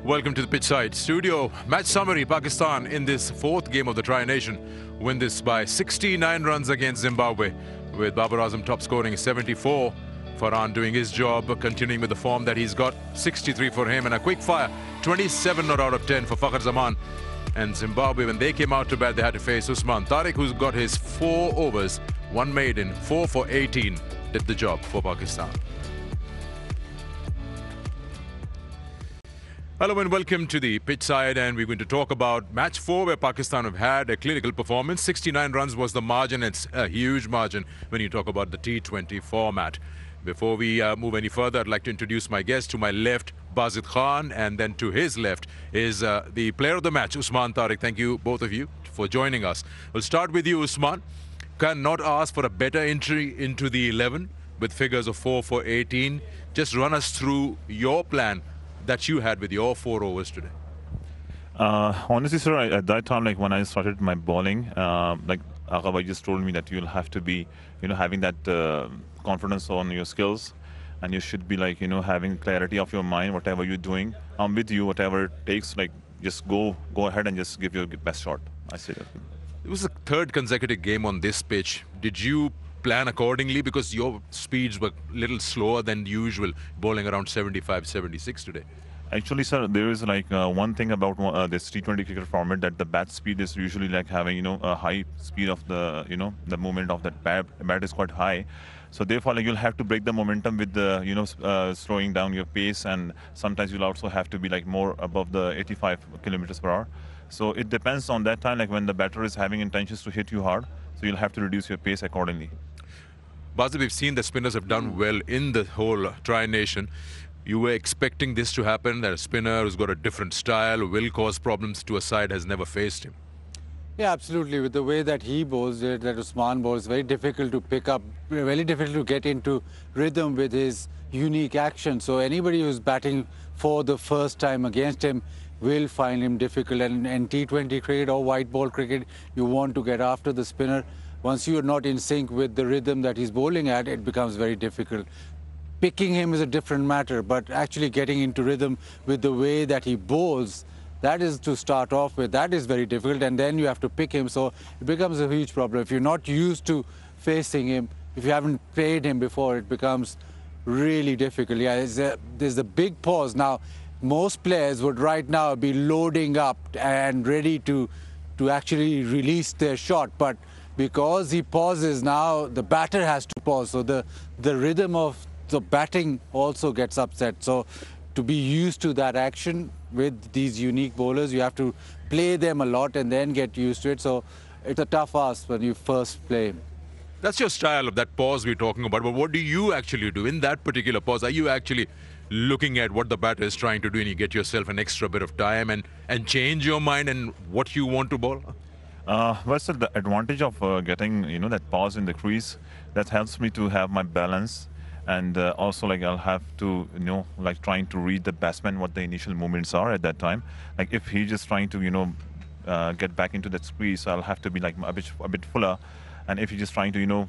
Welcome to the pitch side studio. Match summary: Pakistan in this fourth game of the Tri-Nation win this by 69 runs against Zimbabwe, with Babar Azam top scoring 74. Farhan doing his job, continuing with the form that he's got. 63 for him and a quick fire 27 not out of 10 for Fakhar Zaman. And Zimbabwe, when they came out to bat, they had to face Usman Tariq, who's got his 4 overs, 1 maiden, 4 for 18, did the job for Pakistan. Hello and welcome to the pitch side, and we're going to talk about match 4 where Pakistan have had a clinical performance. 69 runs was the margin. It's a huge margin when you talk about the T20 format. Before we move any further, I'd like to introduce my guest. To my left, Bazid Khan, and then to his left is the player of the match, Usman Tariq. Thank you, both of you, for joining us. We'll start with you, Usman. Cannot ask for a better entry into the 11 with figures of 4 for 18. Just run us through your plan that you had with your 4 overs today. Honestly, sir, at that time, like when I started my bowling, like Agha just told me that you'll have to be, having that confidence on your skills, and you should be like, having clarity of your mind, whatever you're doing. I'm with you, whatever it takes, like just go ahead and just give your best shot. I say that. It was the 3rd consecutive game on this pitch. Did you plan accordingly, because your speeds were a little slower than usual, bowling around 75, 76 today? Actually, sir, there is like one thing about this T20 cricket format, that the bat speed is usually like having, a high speed of the, the movement of that bat is quite high. So therefore, like, you'll have to break the momentum with the, slowing down your pace, and sometimes you'll also have to be like more above the 85 kilometers per hour. So it depends on that time, like when the batter is having intentions to hit you hard, so you'll have to reduce your pace accordingly. Bazid, we've seen the spinners have done well in the whole Tri-Nation. You were expecting this to happen, that a spinner who's got a different style, will cause problems to a side, has never faced him? Yeah, absolutely. With the way that he bowls it, that Usman bowls, very difficult to pick up, very difficult to get into rhythm with his unique action. So anybody who's batting for the first time against him will find him difficult. And T20 cricket or white ball cricket, you want to get after the spinner. Once you're not in sync with the rhythm that he's bowling at, it becomes very difficult. Picking him is a different matter, but actually getting into rhythm with the way that he bowls, that is to start off with, that is very difficult, and then you have to pick him, so it becomes a huge problem. If you're not used to facing him, if you haven't played him before, it becomes really difficult. Yeah, there's a big pause. Now, most players would right now be loading up and ready to actually release their shot, but because he pauses now, the batter has to pause, so the rhythm of the batting also gets upset. So to be used to that action with these unique bowlers, you have to play them a lot and then get used to it. So it's a tough ask when you first play. That's your style of that pause we're talking about, but what do you actually do in that particular pause? Are you actually looking at what the batter is trying to do and you get yourself an extra bit of time and change your mind and what you want to bowl? Well, sir, the advantage of getting, that pause in the crease, that helps me to have my balance. And also, like, I'll have to, like, trying to read the batsman, what the initial movements are at that time. Like, if he's just trying to, get back into that squeeze, I'll have to be, like, a bit fuller. And if he's just trying to,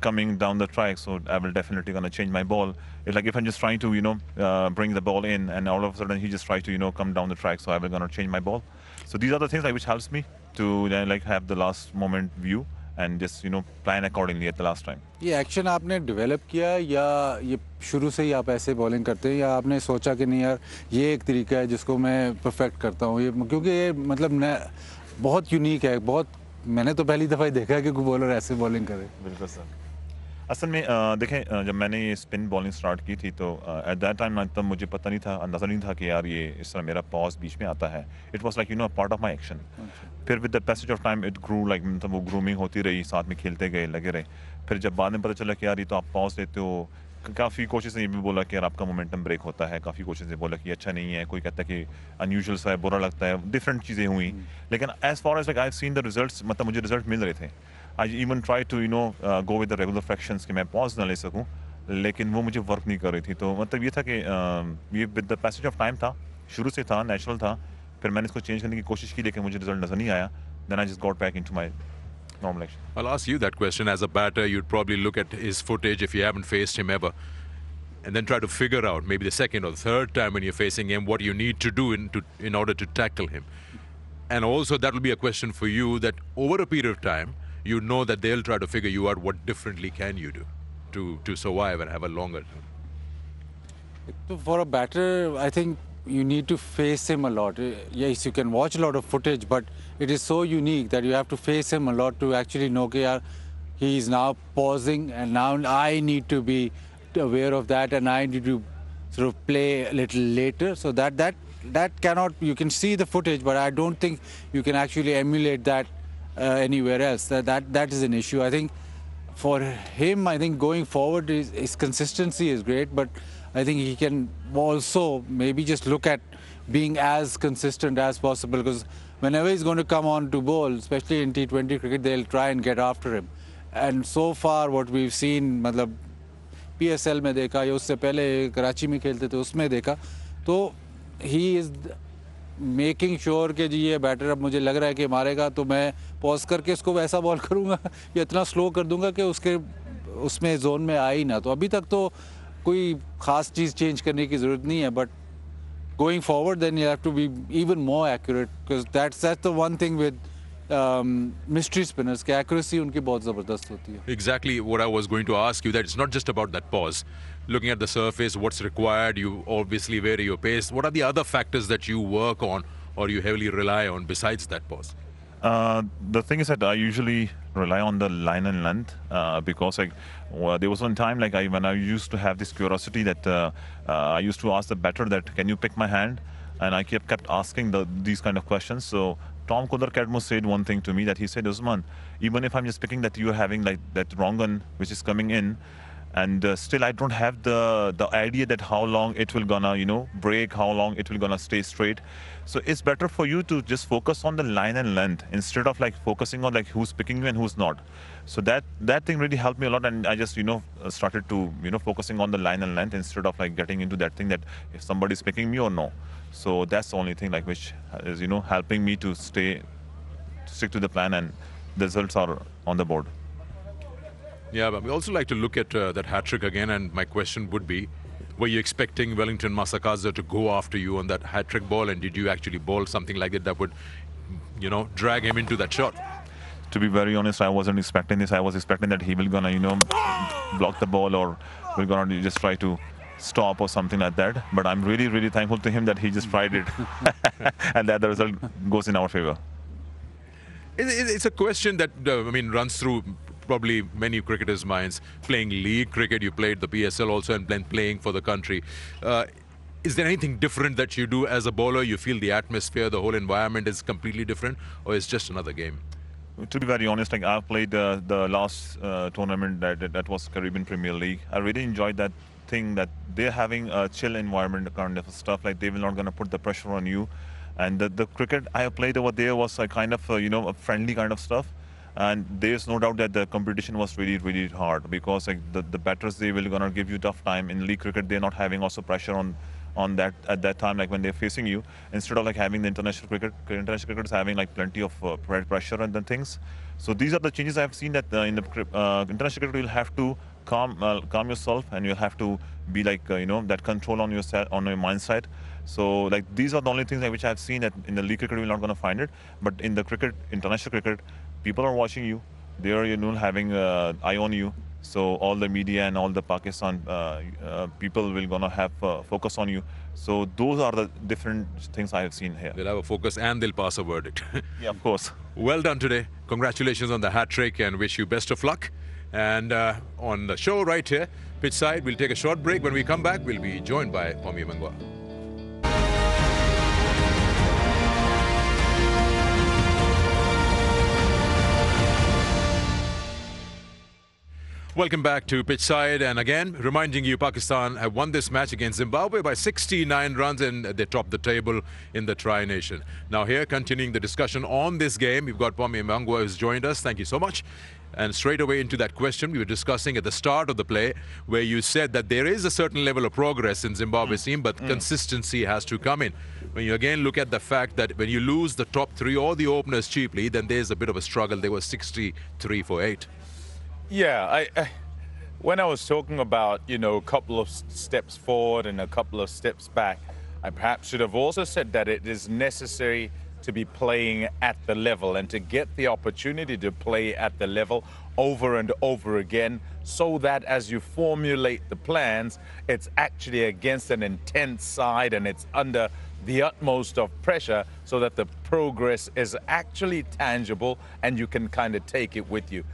coming down the track, so I will definitely going to change my ball. It's like if I'm just trying to, bring the ball in, and all of a sudden he just tries to, come down the track, so I will going to change my ball. So these are the things, like, which helps me to, like, have the last moment view and just, plan accordingly at the last time. ये action आपने develop किया या ये शुरू से ही आप ऐसे bowling करते हैं, या आपने सोचा कि नहीं यार ये एक तरीका है जिसको मैं परफेक्ट करता हूँ, ये क्योंकि ये मतलब बहुत यूनिक है, बहुत मैंने तो पहली दफ़ा ही देखा है कि कोई बॉलर ऐसे बॉलिंग करे. बिल्कुल सर. असल में देखें, जब मैंने ये स्पिन बॉलिंग स्टार्ट की थी, तो एट दैट टाइम तब मुझे पता नहीं था, अंदाज़ा नहीं था कि यार ये इस तरह मेरा पॉज बीच में आता है. It was like part of my action. फिर with the passage of time it grew, like मतलब वो ग्रूमिंग होती रही, साथ में खेलते गए, लगे रहे. फिर जब बाद में पता चला कि यार ये तो आप पॉज देते हो, काफ़ी कोशिश ने ये भी बोला कि यार आपका मोमेंटम ब्रेक होता है, काफ़ी कोशिश ने बोला कि अच्छा नहीं है, कोई कहता है कि अनयूजुअल सा है, बुरा लगता है, डिफरेंट चीज़ें हुई. लेकिन as far as like I have seen the results, मतलब मुझे रिजल्ट मिल रहे थे. I even try to go with the regular fractions कि मैं पॉज ना ले सकूं, लेकिन वो मुझे वर्क नहीं कर रही थी. तो मतलब ये था कि ये with the passage of time था, शुरू से था, नेचुरल था. फिर मैंने इसको चेंज करने की कोशिश की, लेकिन मुझे रिजल्ट नज़र नहीं आया. Then I just got back into my normal action. I'll ask you that question. As a batter, you'd probably look at his footage if you haven't faced him ever. and then try to figure out maybe the second or the third time when you're facing him what you need to do in order to tackle him. And also that will be a question for you that over a period of time, you know that they'll try to figure you out what differently can you do to survive and have a longer term. So for a batter, I think you need to face him a lot. Yes, you can watch a lot of footage, but it is so unique that you have to face him a lot to actually know that he is now pausing, and now I need to be aware of that, and I need to sort of play a little later. So that cannot, you can see the footage, but I don't think you can actually emulate that anywhere else. That is an issue. I think for him, I think going forward, his consistency is great, but I think he can also maybe just look at being as consistent as possible, because whenever he's going to come on to bowl, especially in T20 cricket, they'll try and get after him. And so far what we've seen, मतलब PSL में देखा या उससे पहले कराची में खेलते थे उसमें देखा, तो he is making sure कि जी ये बैटर अब मुझे लग रहा है कि मारेगा, तो मैं पॉज करके इसको वैसा बॉल करूँगा या इतना स्लो कर दूँगा कि उसमें जोन में आ ही ना. तो अभी तक तो कोई खास चीज़ चेंज करने की ज़रूरत नहीं है, but going forward then you have to be even more accurate, because that's the one thing with mystery spinners, कि accuracy उनकी बहुत ज़बरदस्त होती है. Exactly what I was going to ask you, that it's not just about that pause. Looking at the surface, what's required, you obviously vary your pace. What are the other factors that you work on or you heavily rely on besides that pause? The thing is that I usually rely on the line and length because there was one time when I used to have this curiosity that I used to ask the batter that, can you pick my hand? And I kept asking these kind of questions. So Tom Kodar-Cadmo said one thing to me, that he said, Usman, even if I'm just picking that you're having like that wrong gun which is coming in, and still I don't have the idea that how long it will gonna break, how long it will gonna stay straight. So it's better for you to just focus on the line and length instead of focusing on who's picking you and who's not. So that thing really helped me a lot, and I just started to focusing on the line and length instead of getting into that thing that if somebody's picking me or no. So that's the only thing which is helping me to stick to the plan, and the results are on the board. Yeah, but we also like to look at that hat-trick again, and my question would be, were you expecting Wellington Masakaza to go after you on that hat-trick ball, and did you actually bowl something like that would, drag him into that shot? To be very honest, I wasn't expecting this. I was expecting that he will gonna, block the ball, or will gonna just try to stop or something like that. But I'm really, really thankful to him that he just tried it, and that the result goes in our favor. It's a question that runs through probably many cricketers' minds. Playing league cricket, you played the PSL also, and then playing for the country. Is there anything different that you do as a bowler? You feel the atmosphere, the whole environment is completely different, or it's just another game? To be very honest, I played the last tournament that was Caribbean Premier League. I really enjoyed that thing that they're having a chill environment kind of stuff. They will not gonna put the pressure on you. And the cricket I played over there was a kind of a friendly kind of stuff. And there's no doubt that the competition was really, really hard, because the batters, they will gonna give you tough time. In league cricket, they're not having also pressure on that at that time, when they're facing you. Instead of having the international cricket is having plenty of pressure and then things. So these are the changes I've seen, that in the international cricket, you'll have to calm yourself, and you'll have to be that control on your mindset. So these are the only things which I've seen that in the league cricket, you're not gonna find it. But in the international cricket, people are watching you. They are having eye on you. So all the media and all the Pakistan people will gonna have focus on you. So those are the different things I have seen here. They'll have a focus and they'll pass a verdict. Yeah, of course. Well done today. Congratulations on the hat-trick, and wish you best of luck. And on the show right here, pitch side, we'll take a short break. When we come back, we'll be joined by Pommy Mangwa. Welcome back to Pitchside, and again, reminding you, Pakistan have won this match against Zimbabwe by 69 runs, and they topped the table in the Tri-Nation. Now here, continuing the discussion on this game, we've got Pommy Mangwa who's joined us. Thank you so much. And straight away into that question we were discussing at the start of the play, where you said that there is a certain level of progress in Zimbabwe's team, but consistency has to come in. When you again look at the fact that when you lose the top three or the openers cheaply, then there's a bit of a struggle. They were 63 for 8. Yeah, When I was talking about, a couple of steps forward and a couple of steps back, I perhaps should have also said that it is necessary to be playing at the level and to get the opportunity to play at the level over and over again, so that as you formulate the plans, it's actually against an intense side and it's under the utmost of pressure, so that the progress is actually tangible and you can kind of take it with you.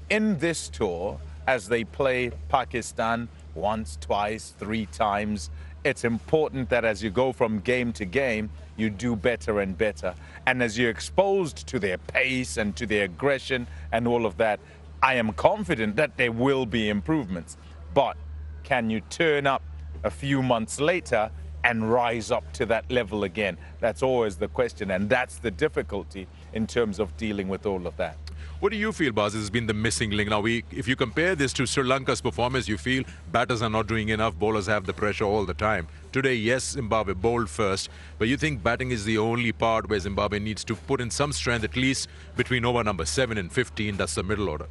In this tour, as they play Pakistan once, twice, three times, it's important that as you go from game to game, you do better and better. And as you're exposed to their pace and to their aggression and all of that, I am confident that there will be improvements. But can you turn up a few months later and rise up to that level again? That's always the question, and that's the difficulty in terms of dealing with all of that. What do you feel, Baz, has been the missing link? Now, if you compare this to Sri Lanka's performance, you feel batters are not doing enough, bowlers have the pressure all the time. Today, yes, Zimbabwe bowled first, but you think batting is the only part where Zimbabwe needs to put in some strength, at least between over number 7 and 15, that's the middle order.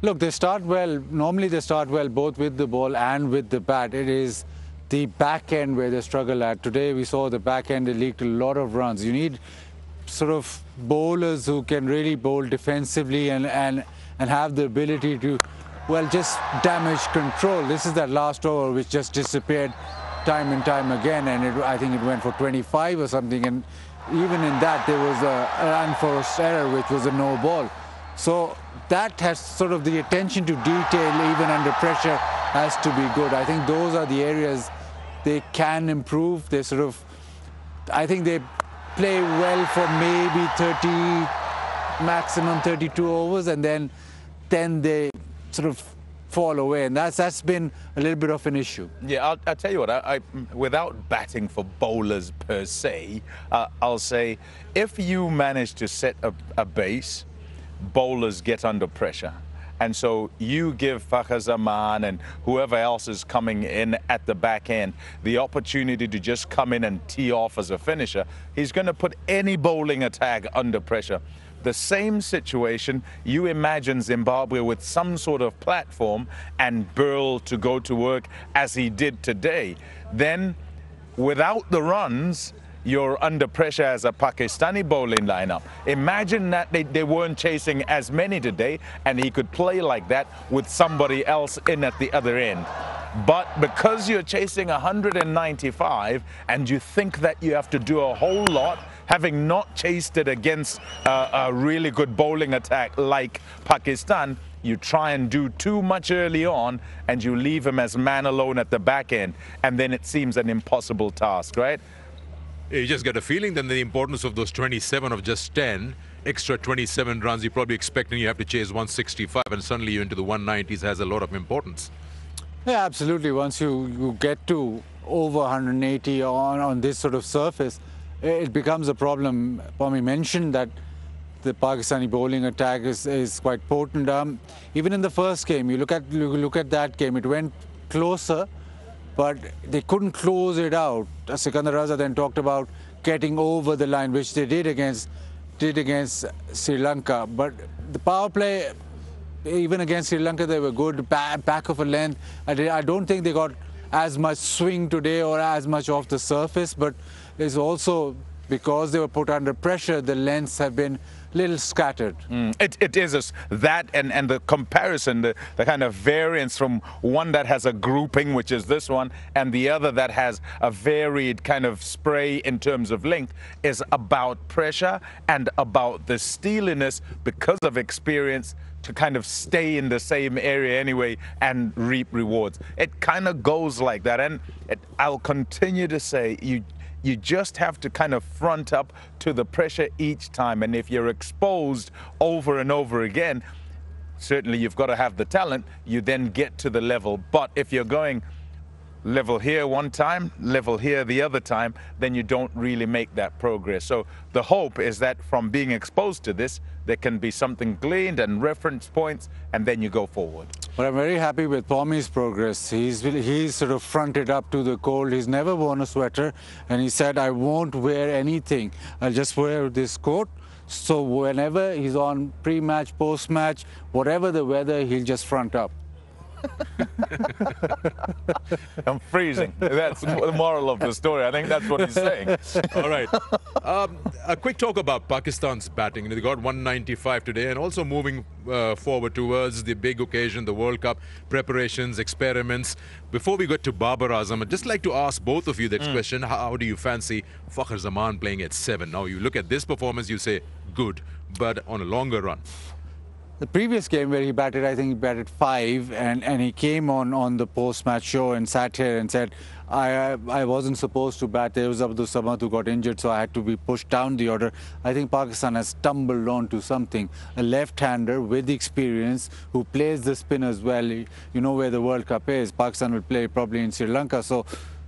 Look, they start well. Normally they start well both with the ball and with the bat. It is the back end where they struggle at. Today we saw the back end, they leaked a lot of runs. You need sort of bowlers who can really bowl defensively and have the ability to, well, just damage control. This is that last over which just disappeared time and time again, and I think it went for 25 or something, and even in that there was an unforced error which was a no ball. So that has sort of the attention to detail even under pressure has to be good. I think those are the areas they can improve. They sort of, I think they play well for maybe 30, maximum 32 overs, and then they sort of fall away, and that's been a little bit of an issue. Yeah, I'll tell you what, I without batting for bowlers per se, I'll say if you manage to set a base, bowlers get under pressure. And so you give Fakhar Zaman and whoever else is coming in at the back end the opportunity to just come in and tee off as a finisher. He's going to put any bowling attack under pressure. The same situation, you imagine Zimbabwe with some sort of platform and Burl to go to work as he did today. Then without the runs, you're under pressure as a Pakistani bowling lineup. Imagine that they weren't chasing as many today and he could play like that with somebody else in at the other end. But because you're chasing 195 and you think that you have to do a whole lot, having not chased it against a really good bowling attack like Pakistan, you try and do too much early on and you leave him as man alone at the back end, and then it seems an impossible task, right? You just get a feeling then the importance of those 27 of just 10, extra 27 runs, you're probably expecting you have to chase 165 and suddenly you're into the 190s has a lot of importance. Yeah, absolutely. Once you get to over 180 on this sort of surface, it becomes a problem. Pami mentioned that the Pakistani bowling attack is quite potent. Even in the first game, you look at that game, it went closer, but they couldn't close it out. Sikandar Raza then talked about getting over the line, which they did against Sri Lanka. But the power play, even against Sri Lanka, they were good, back of a length. I don't think they got as much swing today or as much off the surface, but it's also because they were put under pressure, the lengths have been little scattered. It is that and the comparison, the kind of variance from one that has a grouping, which is this one, and the other that has a varied kind of spray in terms of length is about pressure and about the steeliness because of experience to kind of stay in the same area anyway and reap rewards. It kind of goes like that, and I'll continue to say you just have to kind of front up to the pressure each time. And if you're exposed over and over again, certainly you've got to have the talent. You then get to the level. But if you're going level here one time, level here the other time, then you don't really make that progress. So the hope is that from being exposed to this, there can be something gleaned and reference points, and then you go forward. But I'm very happy with Pami's progress. He's sort of fronted up to the cold. He's never worn a sweater, and he said, I won't wear anything. I'll just wear this coat. So whenever he's on pre-match, post-match, whatever the weather, he'll just front up. I'm freezing. That's the moral of the story. I think that's what he's saying. All right. A quick talk about Pakistan's batting. They got 195 today, and also moving forward towards the big occasion, the World Cup preparations, experiments. Before we get to Babar Azam, I'd just like to ask both of you the question. How do you fancy Fakhar Zaman playing at 7? Now, you look at this performance, you say, good, but on a longer run. The previous game where he batted, I think he batted 5, and he came on the post-match show and sat here and said, I wasn't supposed to bat. There was Abdul Samad who got injured, so I had to be pushed down the order. I think Pakistan has stumbled onto something. A left-hander with experience who plays the spin as well. You know where the World Cup is. Pakistan will play probably in Sri Lanka.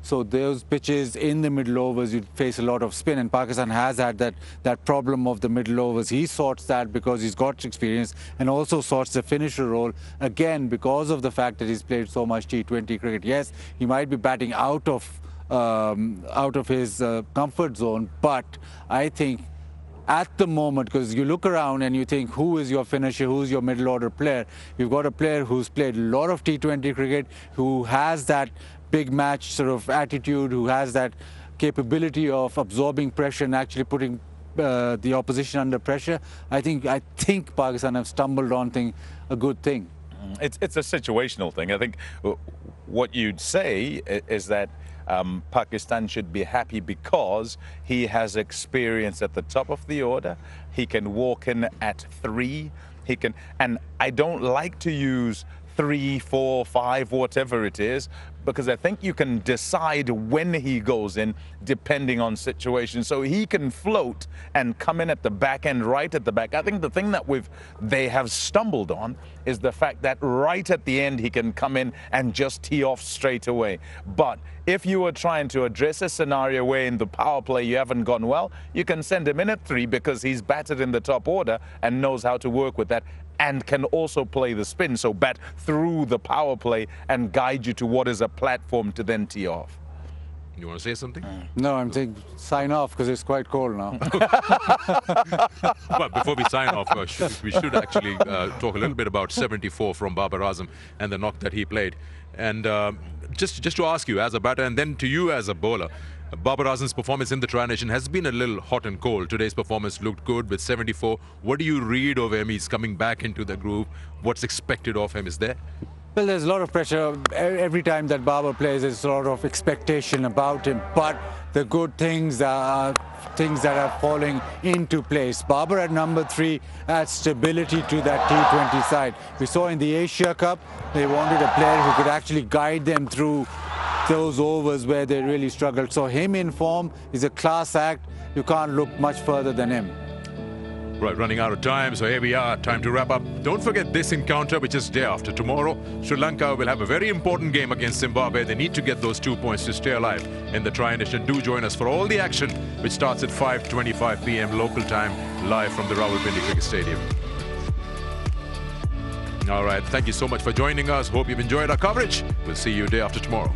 So those pitches in the middle overs, you face a lot of spin, and Pakistan has had that problem of the middle overs. He sorts that because he's got experience, and also sorts the finisher role, again, because of the fact that he's played so much T20 cricket. Yes, he might be batting out of his comfort zone, but I think at the moment, because you look around and you think, who is your finisher, who's your middle order player? You've got a player who's played a lot of T20 cricket, who has that big match sort of attitude, who has that capability of absorbing pressure and actually putting the opposition under pressure. I think Pakistan have stumbled on a good thing. It's a situational thing. I think what you'd say is that Pakistan should be happy because he has experience at the top of the order. He can walk in at 3. He can, and I don't like to use 3, 4, 5, whatever it is, because I think you can decide when he goes in depending on situation. So he can float and come in at the back end, right at the back. I think the thing that they have stumbled on is the fact that right at the end he can come in and just tee off straight away. But if you were trying to address a scenario where in the power play you haven't gone well, you can send him in at 3 because he's batted in the top order and knows how to work with that, and can also play the spin, so bat through the power play and guide you to what is a platform to then tee off. You want to say something? No, I'm saying sign off because it's quite cold now. But before we sign off, we should actually talk a little bit about 74 from Babar Azam and the knock that he played. And just to ask you as a batter, and then to you as a bowler, Babar Azam's performance in the Tri-Nation has been a little hot and cold. Today's performance looked good with 74. What do you read of him? He's coming back into the groove. What's expected of him is there? Well, there's a lot of pressure. Every time that Babar plays, there's a lot of expectation about him. But the good things are things that are falling into place. Babar at number 3 adds stability to that T20 side. We saw in the Asia Cup, they wanted a player who could actually guide them through those overs where they really struggled. So him in form is a class act. You can't look much further than him. Right, running out of time, so here we are. Time to wrap up. Don't forget this encounter, which is day after tomorrow. Sri Lanka will have a very important game against Zimbabwe. They need to get those 2 points to stay alive in the Tri-Nation. Do join us for all the action, which starts at 5:25 p.m. local time, live from the Rawalpindi Cricket Stadium. All right, thank you so much for joining us. Hope you've enjoyed our coverage. We'll see you day after tomorrow.